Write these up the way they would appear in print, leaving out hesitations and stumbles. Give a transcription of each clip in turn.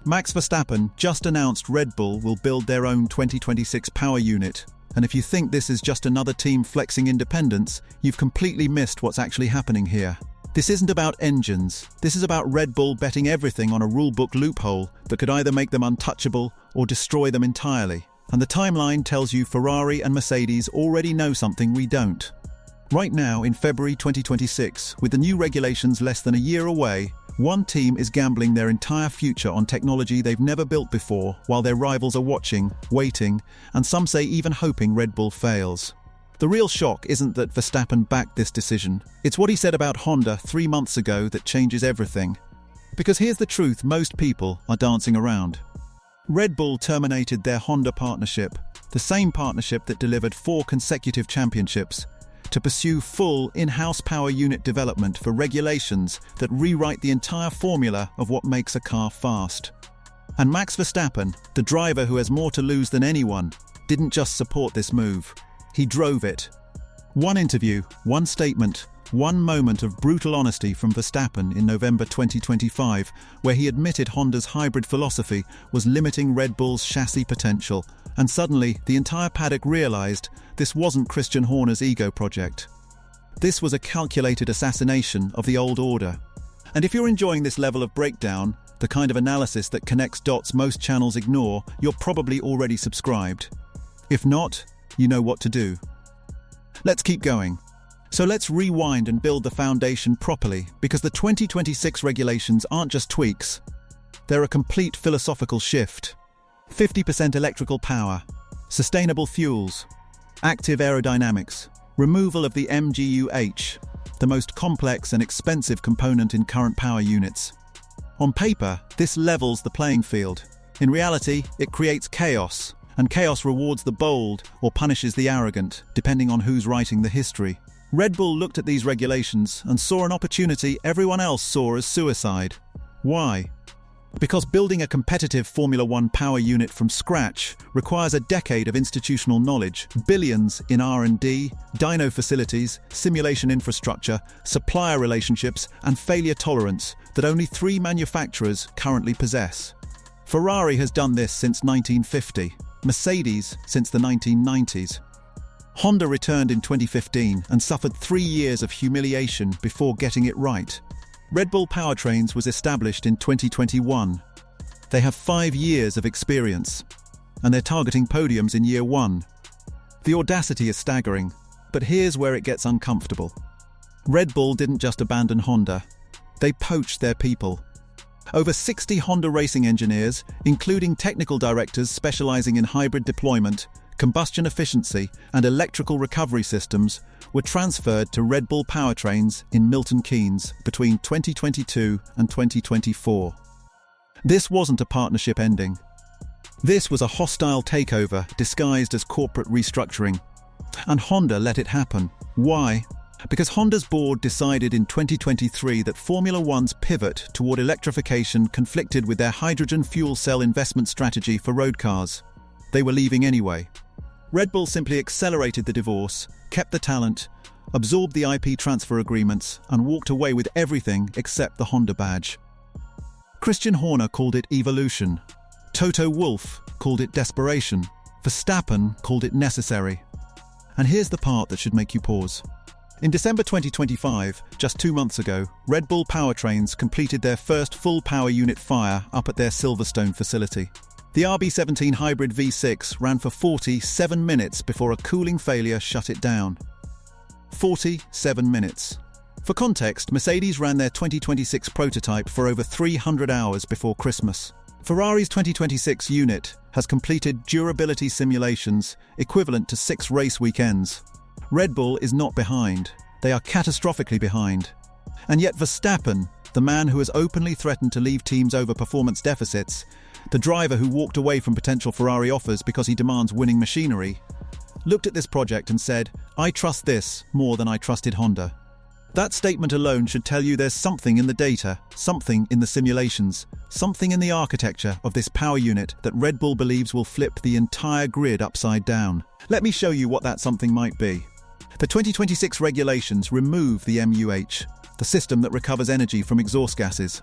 Max Verstappen just announced Red Bull will build their own 2026 power unit. And if you think this is just another team flexing independence, you've completely missed what's actually happening here. This isn't about engines. This is about Red Bull betting everything on a rulebook loophole that could either make them untouchable or destroy them entirely. And the timeline tells you Ferrari and Mercedes already know something we don't. Right now, in February 2026, with the new regulations less than a year away, one team is gambling their entire future on technology they've never built before, while their rivals are watching, waiting, and some say even hoping Red Bull fails. The real shock isn't that Verstappen backed this decision. It's what he said about Honda 3 months ago that changes everything. Because here's the truth most people are dancing around. Red Bull terminated their Honda partnership, the same partnership that delivered 4 consecutive championships, to pursue full in-house power unit development for regulations that rewrite the entire formula of what makes a car fast. And Max Verstappen, the driver who has more to lose than anyone, didn't just support this move. He drove it. One interview, one statement, one moment of brutal honesty from Verstappen in November 2025, where he admitted Honda's hybrid philosophy was limiting Red Bull's chassis potential, and suddenly the entire paddock realized this wasn't Christian Horner's ego project. This was a calculated assassination of the old order. And if you're enjoying this level of breakdown, the kind of analysis that connects dots most channels ignore, you're probably already subscribed. If not, you know what to do. Let's keep going. So let's rewind and build the foundation properly, because the 2026 regulations aren't just tweaks. They're a complete philosophical shift. 50% electrical power, sustainable fuels, active aerodynamics, removal of the MGU-H, the most complex and expensive component in current power units. On paper, this levels the playing field. In reality, it creates chaos, and chaos rewards the bold or punishes the arrogant, depending on who's writing the history. Red Bull looked at these regulations and saw an opportunity everyone else saw as suicide. Why? Because building a competitive Formula One power unit from scratch requires a decade of institutional knowledge, billions in R&D, dyno facilities, simulation infrastructure, supplier relationships, and failure tolerance that only 3 manufacturers currently possess. Ferrari has done this since 1950, Mercedes since the 1990s. Honda returned in 2015 and suffered 3 years of humiliation before getting it right. Red Bull Powertrains was established in 2021. They have 5 years of experience, and they're targeting podiums in year 1. The audacity is staggering, but here's where it gets uncomfortable. Red Bull didn't just abandon Honda, they poached their people. Over 60 Honda racing engineers, including technical directors specializing in hybrid deployment, combustion efficiency, and electrical recovery systems, were transferred to Red Bull Powertrains in Milton Keynes between 2022 and 2024. This wasn't a partnership ending. This was a hostile takeover disguised as corporate restructuring. And Honda let it happen. Why? Because Honda's board decided in 2023 that Formula One's pivot toward electrification conflicted with their hydrogen fuel cell investment strategy for road cars. They were leaving anyway. Red Bull simply accelerated the divorce, kept the talent, absorbed the IP transfer agreements, and walked away with everything except the Honda badge. Christian Horner called it evolution. Toto Wolff called it desperation. Verstappen called it necessary. And here's the part that should make you pause. In December 2025, just 2 months ago, Red Bull Powertrains completed their first full power unit fire up at their Silverstone facility. The RB17 Hybrid V6 ran for 47 minutes before a cooling failure shut it down. 47 minutes. For context, Mercedes ran their 2026 prototype for over 300 hours before Christmas. Ferrari's 2026 unit has completed durability simulations equivalent to 6 race weekends. Red Bull is not behind. They are catastrophically behind. And yet Verstappen, the man who has openly threatened to leave teams over performance deficits, the driver who walked away from potential Ferrari offers because he demands winning machinery, looked at this project and said, "I trust this more than I trusted Honda." That statement alone should tell you there's something in the data, something in the simulations, something in the architecture of this power unit that Red Bull believes will flip the entire grid upside down. Let me show you what that something might be. The 2026 regulations remove the MUH, the system that recovers energy from exhaust gases.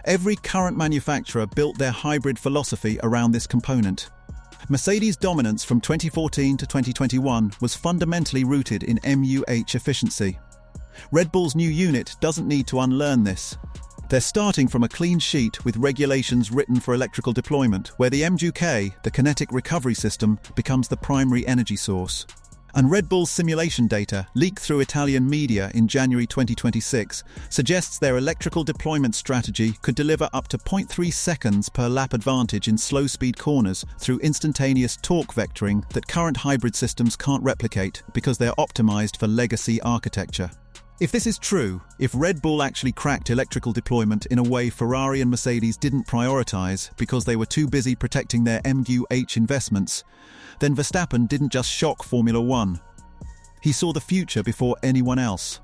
Every current manufacturer built their hybrid philosophy around this component. Mercedes' dominance from 2014 to 2021 was fundamentally rooted in MGU-H efficiency. Red Bull's new unit doesn't need to unlearn this. They're starting from a clean sheet with regulations written for electrical deployment, where the MGU-K, the kinetic recovery system, becomes the primary energy source. And Red Bull's simulation data, leaked through Italian media in January 2026, suggests their electrical deployment strategy could deliver up to 0.3 seconds per lap advantage in slow-speed corners through instantaneous torque vectoring that current hybrid systems can't replicate because they're optimized for legacy architecture. If this is true, if Red Bull actually cracked electrical deployment in a way Ferrari and Mercedes didn't prioritize because they were too busy protecting their MGU-H investments, then Verstappen didn't just shock Formula One. He saw the future before anyone else.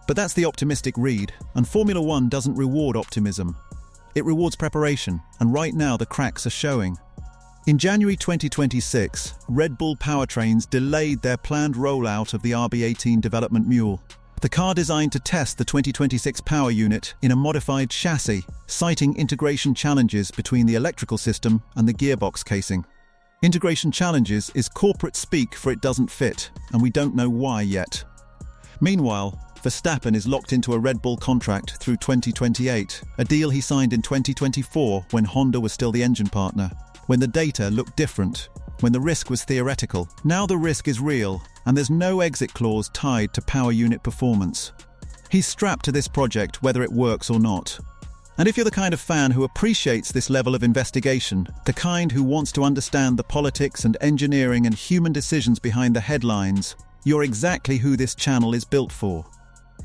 But that's the optimistic read, and Formula One doesn't reward optimism. It rewards preparation, and right now the cracks are showing. In January 2026, Red Bull powertrains delayed their planned rollout of the RB18 development mule. The car designed to test the 2026 power unit in a modified chassis, citing integration challenges between the electrical system and the gearbox casing. Integration challenges is corporate speak for it doesn't fit, and we don't know why yet. Meanwhile, Verstappen is locked into a Red Bull contract through 2028, a deal he signed in 2024 when Honda was still the engine partner, when the data looked different, when the risk was theoretical. Now the risk is real, and there's no exit clause tied to power unit performance. He's strapped to this project whether it works or not. And if you're the kind of fan who appreciates this level of investigation, the kind who wants to understand the politics and engineering and human decisions behind the headlines, you're exactly who this channel is built for.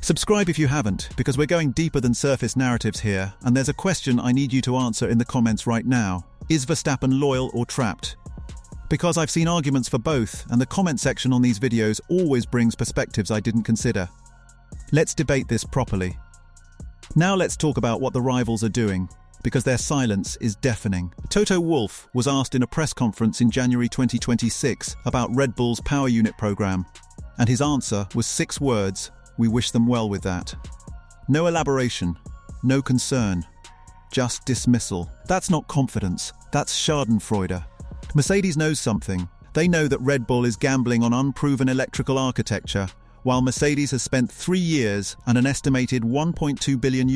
Subscribe if you haven't, because we're going deeper than surface narratives here, and there's a question I need you to answer in the comments right now. Is Verstappen loyal or trapped? Because I've seen arguments for both, and the comment section on these videos always brings perspectives I didn't consider. Let's debate this properly. Now let's talk about what the rivals are doing, because their silence is deafening. Toto Wolff was asked in a press conference in January 2026 about Red Bull's power unit program, and his answer was 6 words: "We wish them well with that." No elaboration, no concern, just dismissal. That's not confidence, that's schadenfreude. Mercedes knows something. They know that Red Bull is gambling on unproven electrical architecture, while Mercedes has spent 3 years and an estimated €1.2 billion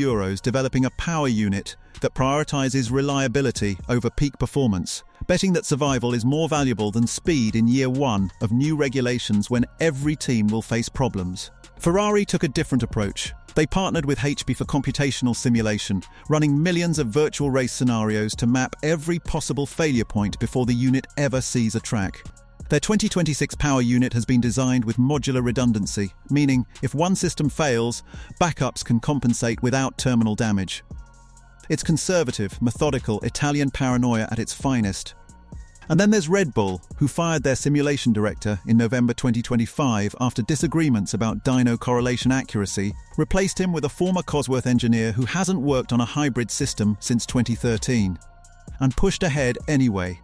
developing a power unit that prioritizes reliability over peak performance, betting that survival is more valuable than speed in year 1 of new regulations when every team will face problems. Ferrari took a different approach. They partnered with HP for computational simulation, running millions of virtual race scenarios to map every possible failure point before the unit ever sees a track. Their 2026 power unit has been designed with modular redundancy, meaning if one system fails, backups can compensate without terminal damage. It's conservative, methodical, Italian paranoia at its finest. And then there's Red Bull, who fired their simulation director in November 2025 after disagreements about dyno correlation accuracy, replaced him with a former Cosworth engineer who hasn't worked on a hybrid system since 2013, and pushed ahead anyway.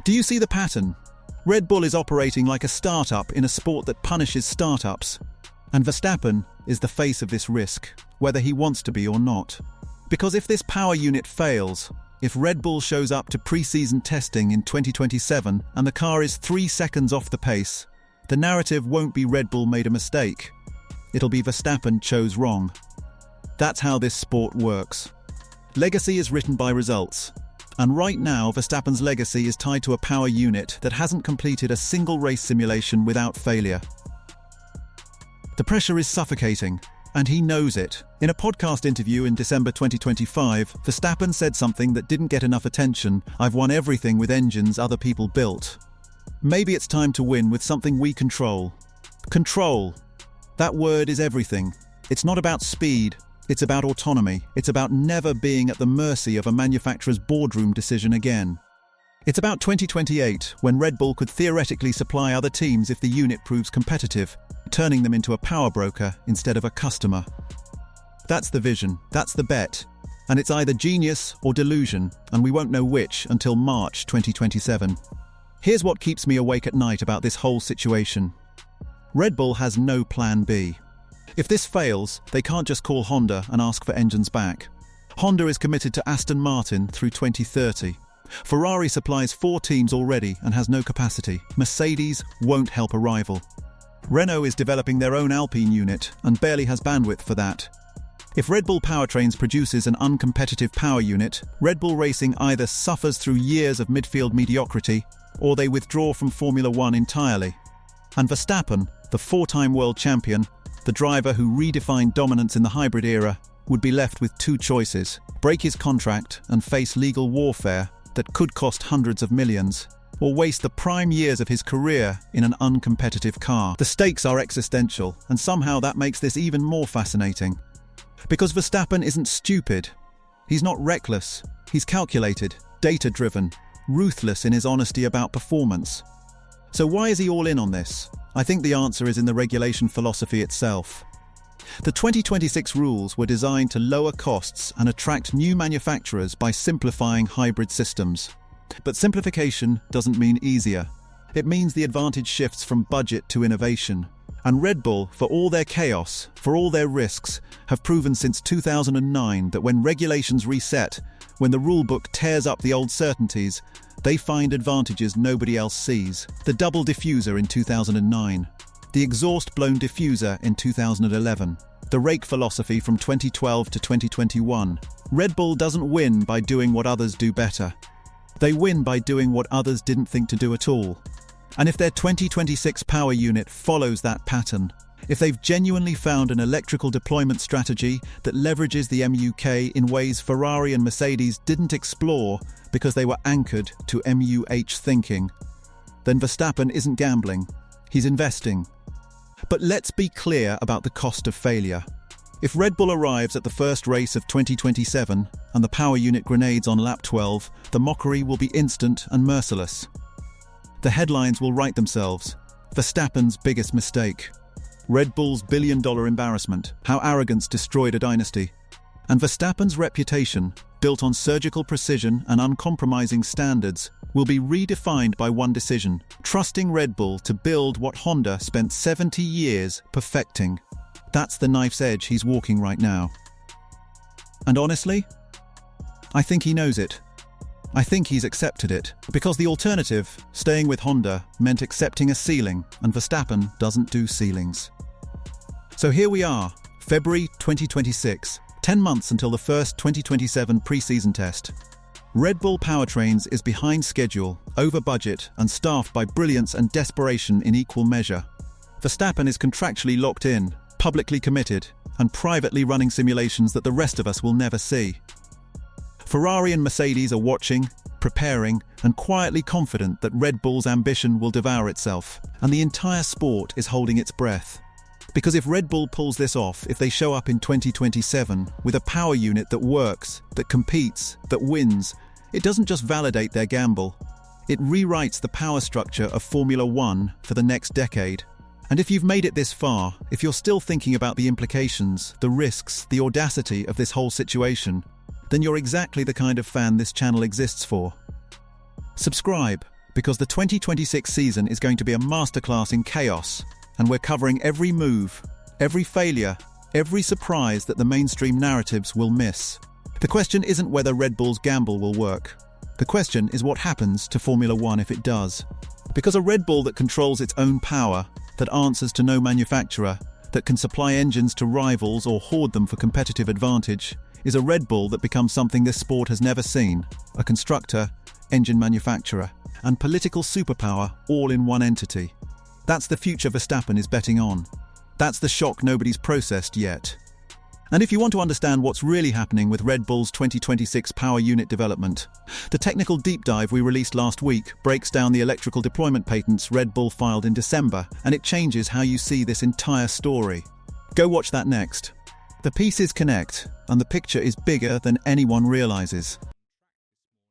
Do you see the pattern? Red Bull is operating like a startup in a sport that punishes startups. And Verstappen is the face of this risk, whether he wants to be or not. Because if this power unit fails, if Red Bull shows up to pre-season testing in 2027 and the car is 3 seconds off the pace, the narrative won't be Red Bull made a mistake. It'll be Verstappen chose wrong. That's how this sport works. Legacy is written by results. And right now, Verstappen's legacy is tied to a power unit that hasn't completed a single race simulation without failure. The pressure is suffocating, and he knows it. In a podcast interview in December 2025, Verstappen said something that didn't get enough attention: "I've won everything with engines other people built." Maybe it's time to win with something we control. Control. That word is everything. It's not about speed. It's about autonomy. It's about never being at the mercy of a manufacturer's boardroom decision again. It's about 2028, when Red Bull could theoretically supply other teams if the unit proves competitive, turning them into a power broker instead of a customer. That's the vision, that's the bet. And it's either genius or delusion, and we won't know which until March 2027. Here's what keeps me awake at night about this whole situation. Red Bull has no plan B. If this fails, they can't just call Honda and ask for engines back. Honda is committed to Aston Martin through 2030. Ferrari supplies 4 teams already and has no capacity. Mercedes won't help a rival. Renault is developing their own Alpine unit and barely has bandwidth for that. If Red Bull Powertrains produces an uncompetitive power unit, Red Bull Racing either suffers through years of midfield mediocrity or they withdraw from Formula One entirely. And Verstappen, the 4-time world champion, the driver who redefined dominance in the hybrid era, would be left with 2 choices: break his contract and face legal warfare that could cost hundreds of millions, or waste the prime years of his career in an uncompetitive car. The stakes are existential, and somehow that makes this even more fascinating. Because Verstappen isn't stupid. He's not reckless. He's calculated, data-driven, ruthless in his honesty about performance. So why is he all in on this? I think the answer is in the regulation philosophy itself. The 2026 rules were designed to lower costs and attract new manufacturers by simplifying hybrid systems. But simplification doesn't mean easier. It means the advantage shifts from budget to innovation. And Red Bull, for all their chaos, for all their risks, have proven since 2009 that when regulations reset, when the rulebook tears up the old certainties, they find advantages nobody else sees. The double diffuser in 2009, the exhaust-blown diffuser in 2011, the rake philosophy from 2012 to 2021. Red Bull doesn't win by doing what others do better. They win by doing what others didn't think to do at all. And if their 2026 power unit follows that pattern, if they've genuinely found an electrical deployment strategy that leverages the MGU-K in ways Ferrari and Mercedes didn't explore because they were anchored to MGU-H thinking, then Verstappen isn't gambling, he's investing. But let's be clear about the cost of failure. If Red Bull arrives at the first race of 2027 and the power unit grenades on lap 12, the mockery will be instant and merciless. The headlines will write themselves. Verstappen's biggest mistake. Red Bull's billion-dollar embarrassment. How arrogance destroyed a dynasty. And Verstappen's reputation, built on surgical precision and uncompromising standards, will be redefined by one decision: trusting Red Bull to build what Honda spent 70 years perfecting. That's the knife's edge he's walking right now. And honestly, I think he knows it. I think he's accepted it, because the alternative, staying with Honda, meant accepting a ceiling, and Verstappen doesn't do ceilings. So here we are, February 2026, 10 months until the first 2027 pre-season test. Red Bull Powertrains is behind schedule, over budget, and staffed by brilliance and desperation in equal measure. Verstappen is contractually locked in, publicly committed, and privately running simulations that the rest of us will never see. Ferrari and Mercedes are watching, preparing, and quietly confident that Red Bull's ambition will devour itself, and the entire sport is holding its breath. Because if Red Bull pulls this off, if they show up in 2027 with a power unit that works, that competes, that wins, it doesn't just validate their gamble. It rewrites the power structure of Formula One for the next decade. And if you've made it this far, if you're still thinking about the implications, the risks, the audacity of this whole situation, then you're exactly the kind of fan this channel exists for. Subscribe, because the 2026 season is going to be a masterclass in chaos, and we're covering every move, every failure, every surprise that the mainstream narratives will miss. The question isn't whether Red Bull's gamble will work. The question is what happens to Formula One if it does. Because a Red Bull that controls its own power, that answers to no manufacturer, that can supply engines to rivals or hoard them for competitive advantage, is a Red Bull that becomes something this sport has never seen: a constructor, engine manufacturer, and political superpower all in one entity. That's the future Verstappen is betting on. That's the shock nobody's processed yet. And if you want to understand what's really happening with Red Bull's 2026 power unit development, the technical deep dive we released last week breaks down the electrical deployment patents Red Bull filed in December, and it changes how you see this entire story. Go watch that next. The pieces connect, and the picture is bigger than anyone realizes.